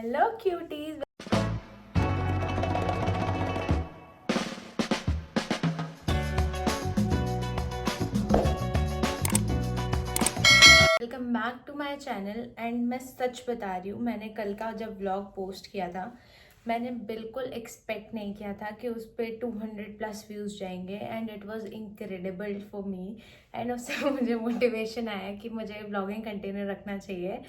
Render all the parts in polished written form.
Hello cuties. Welcome back to my channel. And मैं सच बता रही हूँ, मैंने कल का जब व्लॉग पोस्ट किया था मैंने बिल्कुल एक्सपेक्ट नहीं किया था कि उस पर 200 प्लस व्यूज़ जाएंगे। And it was incredible for me. And उससे मुझे मोटिवेशन आया कि मुझे ब्लॉगिंग कंटिन्यू रखना चाहिए।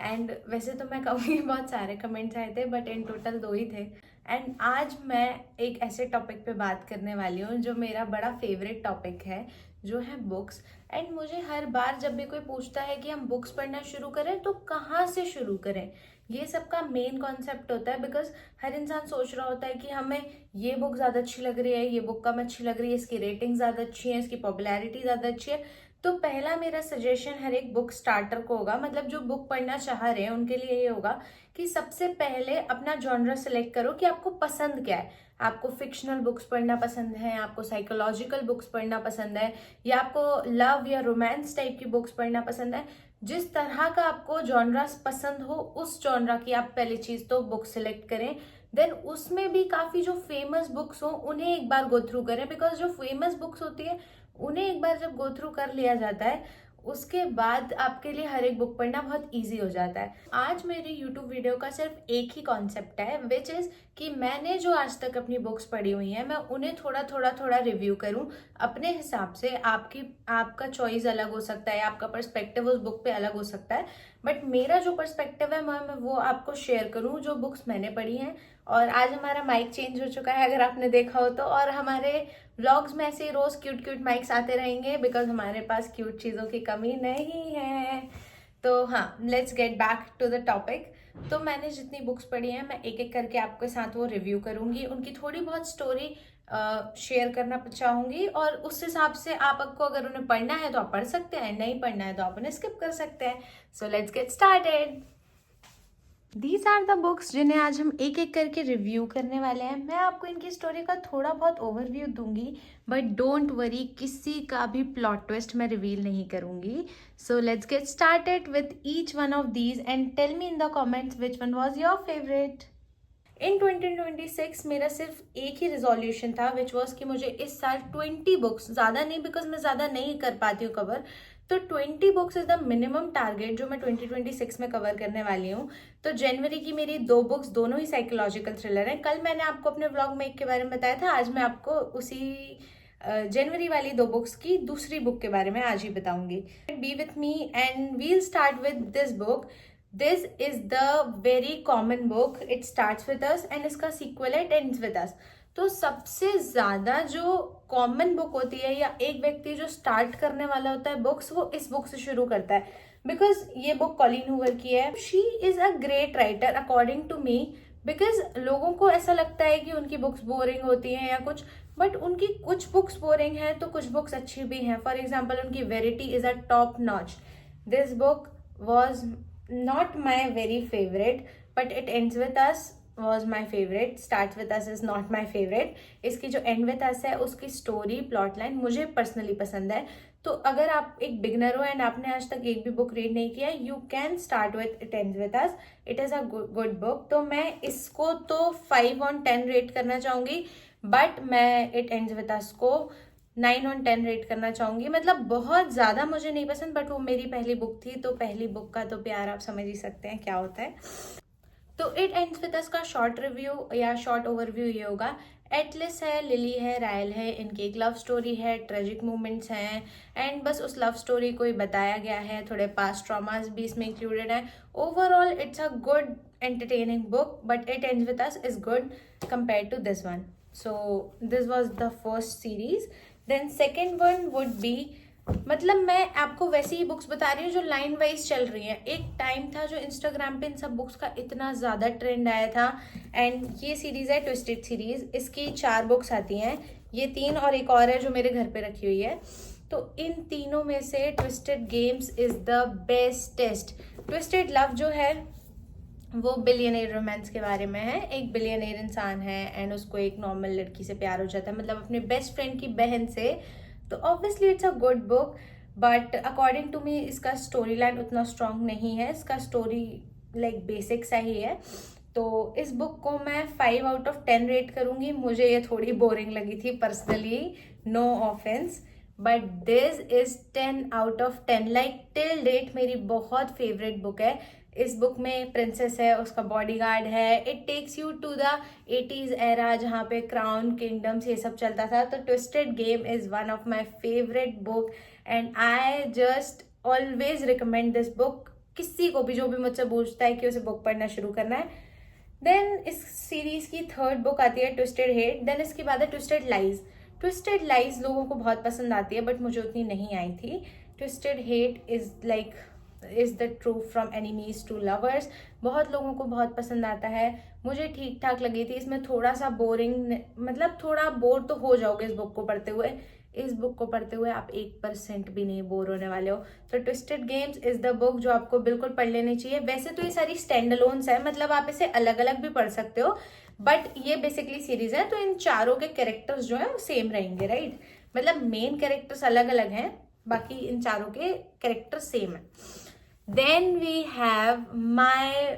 एंड वैसे तो मैं कहूँगी बहुत सारे कमेंट्स आए थे, बट इन टोटल 2 ही थे। एंड आज मैं एक ऐसे टॉपिक पे बात करने वाली हूँ जो मेरा बड़ा फेवरेट टॉपिक है, जो है बुक्स। एंड मुझे हर बार जब भी कोई पूछता है कि हम बुक्स पढ़ना शुरू करें तो कहाँ से शुरू करें, ये सबका मेन कॉन्सेप्ट होता है। बिकॉज हर इंसान सोच रहा होता है कि हमें ये बुक ज़्यादा अच्छी लग रही है, ये बुक कम अच्छी लग रही है, इसकी रेटिंग ज़्यादा अच्छी है, इसकी पॉपुलैरिटी ज़्यादा अच्छी है। तो पहला मेरा सजेशन हर एक बुक स्टार्टर को होगा, मतलब जो बुक पढ़ना चाह रहे हैं उनके लिए ये होगा कि सबसे पहले अपना जॉनर सेलेक्ट करो कि आपको पसंद क्या है। आपको फिक्शनल बुक्स पढ़ना पसंद है, आपको साइकोलॉजिकल बुक्स पढ़ना पसंद है, या आपको लव या रोमांस टाइप की बुक्स पढ़ना पसंद है। जिस तरह का आपको जॉनरास पसंद हो उस जॉनरा की आप पहली चीज तो बुक सिलेक्ट करें। देन उसमें भी काफी जो फेमस बुक्स हो उन्हें एक बार गो थ्रू करें। बिकॉज जो फेमस बुक्स होती है उन्हें एक बार जब गो थ्रू कर लिया जाता है उसके बाद आपके लिए हर एक बुक पढ़ना बहुत इजी हो जाता है। आज मेरी यूट्यूब वीडियो का सिर्फ एक ही कॉन्सेप्ट है, विच इज कि मैंने जो आज तक अपनी बुक्स पढ़ी हुई हैं मैं उन्हें थोड़ा रिव्यू करूं अपने हिसाब से। आपका चॉइस अलग हो सकता है, आपका पर्सपेक्टिव उस बुक पे अलग हो सकता है, बट मेरा जो पर्सपेक्टिव है मैं वो आपको शेयर करूं जो बुक्स मैंने पढ़ी हैं। और आज हमारा माइक चेंज हो चुका है अगर आपने देखा हो तो, और हमारे व्लॉग्स में ऐसे रोज क्यूट क्यूट माइक्स आते रहेंगे बिकॉज हमारे पास क्यूट चीज़ों की कमी नहीं है। तो हाँ, let's get back to the topic. तो मैंने जितनी बुक्स पढ़ी हैं मैं एक एक करके आपके साथ वो रिव्यू करूंगी, उनकी थोड़ी बहुत स्टोरी शेयर करना चाहूंगी, और उस हिसाब से आपको अगर उन्हें पढ़ना है तो आप पढ़ सकते हैं, नहीं पढ़ना है तो आप उन्हें स्किप कर सकते हैं। So let's get started. These are the books जिन्हें आज हम एक एक करके रिव्यू करने वाले हैं। मैं आपको इनकी स्टोरी का थोड़ा बहुत ओवरव्यू दूंगी, बट डोंट वरी, किसी का भी प्लॉट ट्विस्ट मैं रिवील नहीं करूंगी। So let's get started with each one of these and tell me in the comments which one was your favourite. इन 2026 मेरा सिर्फ एक ही रिजोल्यूशन था, विच वॉज कि मुझे इस साल 20 बुक्स, ज़्यादा नहीं बिकॉज मैं ज़्यादा नहीं कर पाती हूँ कवर, तो 20 books is the minimum target जो मैं 2026 में कवर करने वाली हूँ। तो जनवरी की मेरी 2 बुक्स दोनों ही साइकोलॉजिकल थ्रिलर हैं। कल मैंने आपको अपने व्लॉग में एक के बारे में बताया था, आज मैं आपको उसी जनवरी वाली 2 बुक्स की दूसरी बुक के बारे में आज ही बताऊंगी। Be with me and we'll start with this book. This is the very common book, it starts with us and इसका सीक्वल है इट एंड्स विद अस। तो सबसे ज्यादा जो कॉमन बुक होती है या एक व्यक्ति जो स्टार्ट करने वाला होता है बुक्स, वो इस बुक से शुरू करता है। बिकॉज ये बुक कॉलिन हूवर की है। She is a great writer according to me. Because लोगों को ऐसा लगता है कि उनकी बुक्स बोरिंग होती हैं या कुछ, बट उनकी कुछ बुक्स बोरिंग हैं तो कुछ बुक्स अच्छी भी हैं। फॉर एग्जाम्पल उनकी verity is a top notch. This book was not my very favorite, but it ends with us was my favorite. Starts with us is not my favorite. इसकी जो end with us है उसकी story plot line मुझे personally पसंद है। तो अगर आप एक बिगनर हो एंड आपने आज तक एक भी बुक रीड नहीं किया, you can start with it ends with us. It is a good book. तो मैं इसको तो 5/10 रेट करना चाहूंगी, बट मैं इट एंड्स विथ अस को 9/10 रेट करना चाहूंगी। मतलब बहुत ज्यादा मुझे नहीं पसंद, बट वो मेरी पहली बुक थी तो पहली बुक का तो प्यार आप समझ ही सकते हैं क्या होता है। तो इट एंड्स विद अस का शॉर्ट रिव्यू या शॉर्ट ओवरव्यू ये होगा। एटलिस है, लिली है, रायल है, इनकी एक लव स्टोरी है, ट्रेजिक मोमेंट्स हैं, एंड बस उस लव स्टोरी को ही बताया गया है। थोड़े पास्ट ट्रॉमास भी इसमें इंक्लूडेड है। Overall it's a good entertaining book, but it ends with us is good compare to this one. So this was the first series. Then second one would be, मतलब मैं आपको वैसी ही books बता रही हूँ जो लाइन वाइज चल रही हैं। एक टाइम था जो इंस्टाग्राम पे इन सब बुक्स का इतना ज़्यादा ट्रेंड आया था, एंड ये सीरीज़ है ट्विस्टेड सीरीज़। इसकी 4 बुक्स आती हैं, ये 3 और एक और है जो मेरे घर पे रखी हुई है। तो इन तीनों में से twisted games is the bestest. Twisted love जो है वो बिलियनेयर रोमांस के बारे में है। एक बिलियनेयर इंसान है एंड उसको एक नॉर्मल लड़की से प्यार हो जाता है, मतलब अपने बेस्ट फ्रेंड की बहन से। तो obviously it's a good book, but according to me इसका स्टोरी लाइन उतना स्ट्रॉन्ग नहीं है। इसका स्टोरी लाइक बेसिक सा ही है। तो इस बुक को मैं 5/10 रेट करूंगी। मुझे ये थोड़ी बोरिंग लगी थी personally, no offense, but this is 10/10। Like till date मेरी बहुत फेवरेट बुक है। इस बुक में प्रिंसेस है, उसका बॉडीगार्ड है। It takes you to the 80s era जहाँ पे क्राउन किंगडम्स ये सब चलता था। तो twisted game is one of my favourite book and I just always recommend this book. किसी को भी जो भी मुझसे पूछता है कि उसे बुक पढ़ना शुरू करना है। देन इस सीरीज की थर्ड बुक आती है ट्विस्टेड हेट। देन इसके बाद है ट्विस्टेड लाइज। ट्विस्टेड लाइज लोगों को बहुत पसंद आती है बट मुझे उतनी नहीं आई थी। Twisted hate is the truth from enemies to lovers, बहुत लोगों को बहुत पसंद आता है। मुझे ठीक ठाक लगी थी। इसमें थोड़ा सा बोरिंग, मतलब थोड़ा बोर तो हो जाओगे इस बुक को पढ़ते हुए। इस बुक को पढ़ते हुए आप 1% भी नहीं बोर होने वाले हो। तो twisted games is the book जो आपको बिल्कुल पढ़ लेनी चाहिए। वैसे तो ये सारी स्टैंड अलोन्स है, मतलब आप इसे अलग अलग भी पढ़ सकते हो, बट ये बेसिकली सीरीज है। तो इन चारों के कैरेक्टर्स जो है वो सेम रहेंगे, राइट? मतलब मेन कैरेक्टर्स अलग अलग हैं, बाकी इन चारों के कैरेक्टर्स सेम है। देन वी हैव माई,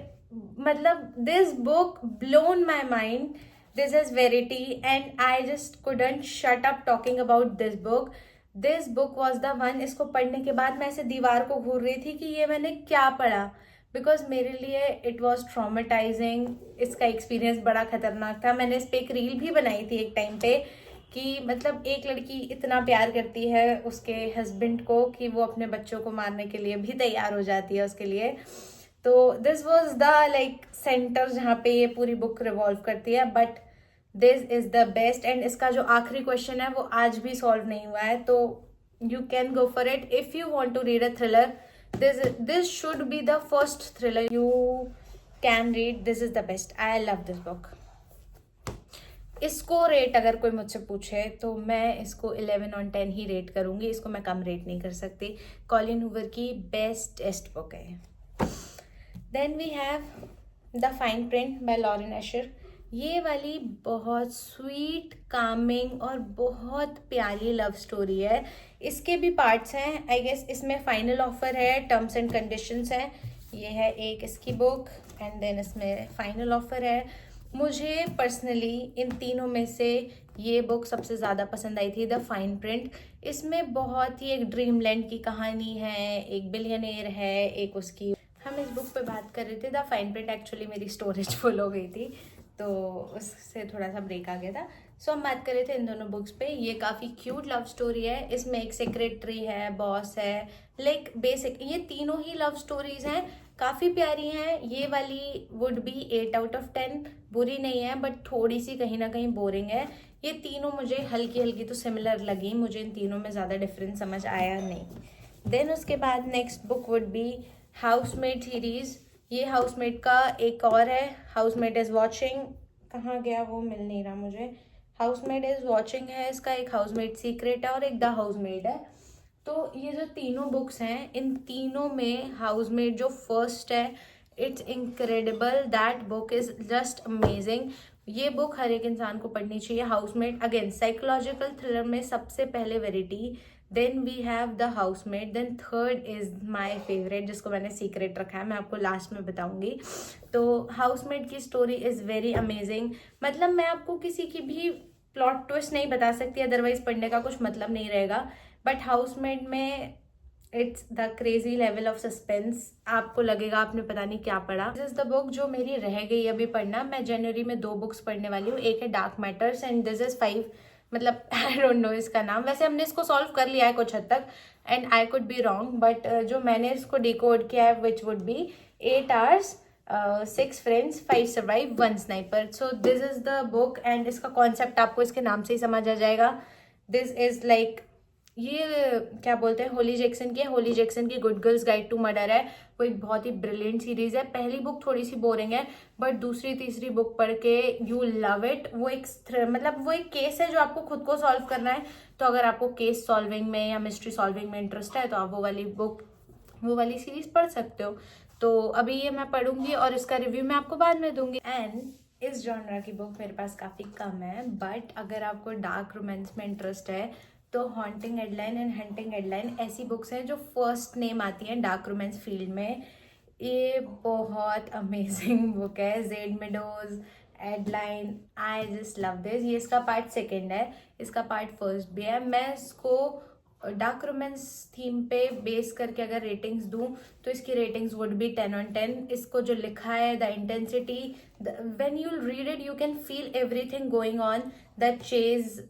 मतलब this book blown my mind. This is Verity and I just couldn't shut up talking about this book. This book was the one, इसको पढ़ने के बाद मैं ऐसे दीवार को घूर रही थी कि ये मैंने क्या पढ़ा, बिकॉज मेरे लिए इट वॉज ट्रॉमेटाइजिंग। इसका एक्सपीरियंस बड़ा खतरनाक था। मैंने इस पर एक रील भी बनाई थी एक टाइम पे कि मतलब एक लड़की इतना प्यार करती है उसके हस्बैंड को कि वो अपने बच्चों को मारने के लिए भी तैयार हो जाती है उसके लिए। तो this was the like centre जहाँ पे ये पूरी बुक रिवॉल्व करती है। But this is the best. And इसका जो आखिरी क्वेश्चन है वो आज भी सॉल्व नहीं हुआ है, तो you can go for it if you want to read a thriller. This should be the first thriller you can read. This is the best. I love this book. इसको rate अगर कोई मुझसे पूछे तो मैं इसको 11/10 ही रेट करूंगी। इसको मैं कम रेट नहीं कर सकती। कॉलिन हूवर की बेस्टेस्ट बुक है। Then we have the fine print by Lauren Asher. ये वाली बहुत स्वीट, कामिंग और बहुत प्यारी लव स्टोरी है। इसके भी पार्ट्स हैं, आई गेस इसमें फाइनल ऑफर है, टर्म्स एंड कंडीशंस है। ये है एक इसकी बुक एंड देन इसमें फाइनल ऑफर है। मुझे पर्सनली इन तीनों में से ये बुक सबसे ज़्यादा पसंद आई थी, द फाइन प्रिंट। इसमें बहुत ही एक ड्रीम लैंड की कहानी है, एक बिलियनेयर है, एक उसकी। हम इस बुक पे बात कर रहे थे। द फाइन प्रिंट एक्चुअली मेरी स्टोरेज फुल हो गई थी तो उससे थोड़ा सा ब्रेक आ गया था। सो हम बात कर रहे थे इन दोनों बुक्स पे। ये काफ़ी क्यूट लव स्टोरी है। इसमें एक सेक्रेटरी है, बॉस है, लाइक बेसिक ये तीनों ही लव स्टोरीज हैं, काफ़ी प्यारी हैं। ये वाली वुड बी 8/10, बुरी नहीं है बट थोड़ी सी कहीं ना कहीं बोरिंग है। ये तीनों मुझे हल्की हल्की तो सिमिलर लगी, मुझे इन तीनों में ज़्यादा डिफरेंस समझ आया नहीं। देन उसके बाद next book would be housemaid series. ये हाउसमेड का एक और है, हाउसमेड इज वॉचिंग। कहाँ गया वो, मिल नहीं रहा मुझे। हाउसमेड इज वॉचिंग है इसका, एक हाउसमेड सीक्रेट है और एक द हाउसमेड है। तो ये जो तीनों बुक्स हैं, इन तीनों में हाउसमेड जो फर्स्ट है, it's incredible. That book is just amazing. ये बुक हर एक इंसान को पढ़नी चाहिए। हाउसमेड अगेन साइकोलॉजिकल थ्रिलर में सबसे पहले Verity, then we have the housemaid, then third is my favourite जिसको मैंने सीक्रेट रखा है, मैं आपको लास्ट में बताऊंगी। तो हाउसमेड की स्टोरी इज़ वेरी अमेजिंग। मतलब मैं आपको किसी की भी प्लॉट ट्विस्ट नहीं बता सकती, अदरवाइज पढ़ने का कुछ मतलब नहीं रहेगा। बट हाउसमेड में it's the crazy level of suspense, आपको लगेगा आपने पता नहीं क्या पढ़ा। दिस इज द बुक जो मेरी रह गई अभी पढ़ना। मैं जनवरी में 2 बुक्स पढ़ने वाली हूँ, एक है dark matters and this is 5, मतलब आई डोंट नो इसका नाम। वैसे हमने इसको सॉल्व कर लिया है कुछ हद तक and I could be wrong, but जो मैंने इसको डिकोड किया है which would be 8 hours, 6 friends, 5 survive, 1 sniper। So this is the book and इसका कॉन्सेप्ट आपको इसके नाम से ही समझ आ जाएगा। दिस इज लाइक, ये क्या बोलते हैं, होली जैक्सन की good girls guide to murder है। वो एक बहुत ही ब्रिलियंट सीरीज है। पहली बुक थोड़ी सी बोरिंग है बट दूसरी तीसरी बुक पढ़ के यू लव इट। वो एक मतलब वो एक केस है जो आपको खुद को सॉल्व करना है। तो अगर आपको केस सॉल्विंग में या मिस्ट्री सॉल्विंग में इंटरेस्ट है तो आप वो वाली सीरीज पढ़ सकते हो। तो अभी ये मैं पढ़ूंगी और इसका रिव्यू मैं आपको बाद में दूंगी। एंड इस जॉनरा की बुक मेरे पास काफ़ी कम है, बट अगर आपको डार्क रोमांस में इंटरेस्ट है तो haunting headline and hunting headline ऐसी बुक्स हैं जो फर्स्ट नेम आती हैं डार्क रोमांस फील्ड में। ये बहुत अमेजिंग बुक है, Jade Meadows, Adeline, I just love this. ये इसका पार्ट सेकंड है, इसका पार्ट फर्स्ट भी है। मैं इसको डार्क रोमांस थीम पे बेस करके अगर रेटिंग्स दूं तो इसकी रेटिंग्स वुड बी 10/10। इसको जो लिखा है, the intensity, when you read it you can feel everything going on, the chase,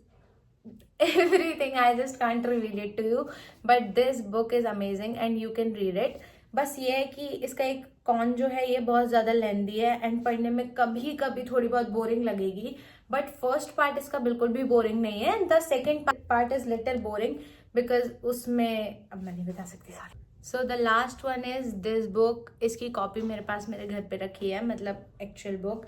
everything. I just can't reveal it to you, but this book is amazing and you can read it. बस ये है कि इसका एक cone जो है, ये बहुत ज़्यादा लेंदी है एंड पढ़ने में कभी कभी थोड़ी बहुत बोरिंग लगेगी, बट फर्स्ट पार्ट इसका बिल्कुल भी बोरिंग नहीं है। The second part is little boring because उसमें अब मैं नहीं बता सकती सारी। So the last one is this book. इसकी कॉपी मेरे पास मेरे घर पे रखी है, मतलब actual book.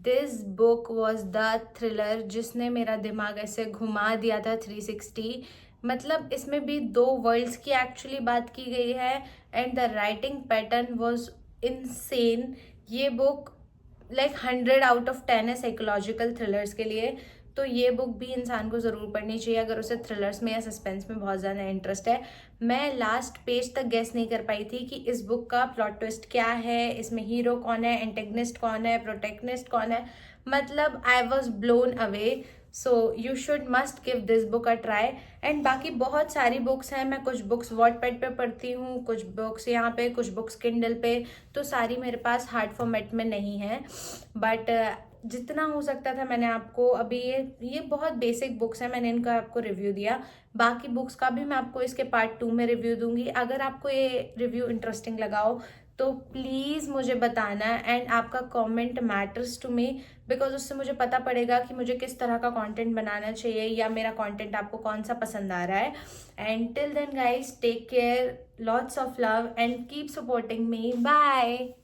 This book was the thriller जिसने मेरा दिमाग ऐसे घुमा दिया था 360। मतलब इसमें भी 2 वर्ल्ड्स की एक्चुअली बात की गई है and the writing pattern was insane. ये बुक लाइक 100/10 है साइकोलॉजिकल थ्रिलर्स के लिए, तो ये बुक भी इंसान को ज़रूर पढ़नी चाहिए अगर उसे थ्रिलर्स में या सस्पेंस में बहुत ज़्यादा इंटरेस्ट है। मैं लास्ट पेज तक गेस नहीं कर पाई थी कि इस बुक का प्लॉट ट्विस्ट क्या है, इसमें हीरो कौन है, एंटेगनिस्ट कौन है, प्रोटेगनिस्ट कौन है। मतलब I was blown away. So you should must give this book a try. And बाकी बहुत सारी बुक्स हैं, मैं कुछ बुक्स वॉटपैड पे पढ़ती हूँ, कुछ बुक्स यहाँ पे, कुछ बुक्स किंडल पे, तो सारी मेरे पास हार्ड फॉर्मेट में नहीं है। बट जितना हो सकता था मैंने आपको अभी ये बहुत बेसिक बुक्स हैं, मैंने इनका आपको रिव्यू दिया। बाकी बुक्स का भी मैं आपको इसके पार्ट 2 में रिव्यू दूंगी। अगर आपको ये रिव्यू इंटरेस्टिंग लगा हो तो प्लीज़ मुझे बताना, एंड आपका comment matters to me because उससे मुझे पता पड़ेगा कि मुझे किस तरह का कंटेंट बनाना चाहिए या मेरा कंटेंट आपको कौन सा पसंद आ रहा है। And till then guys, take care, lots of love and keep supporting me. Bye.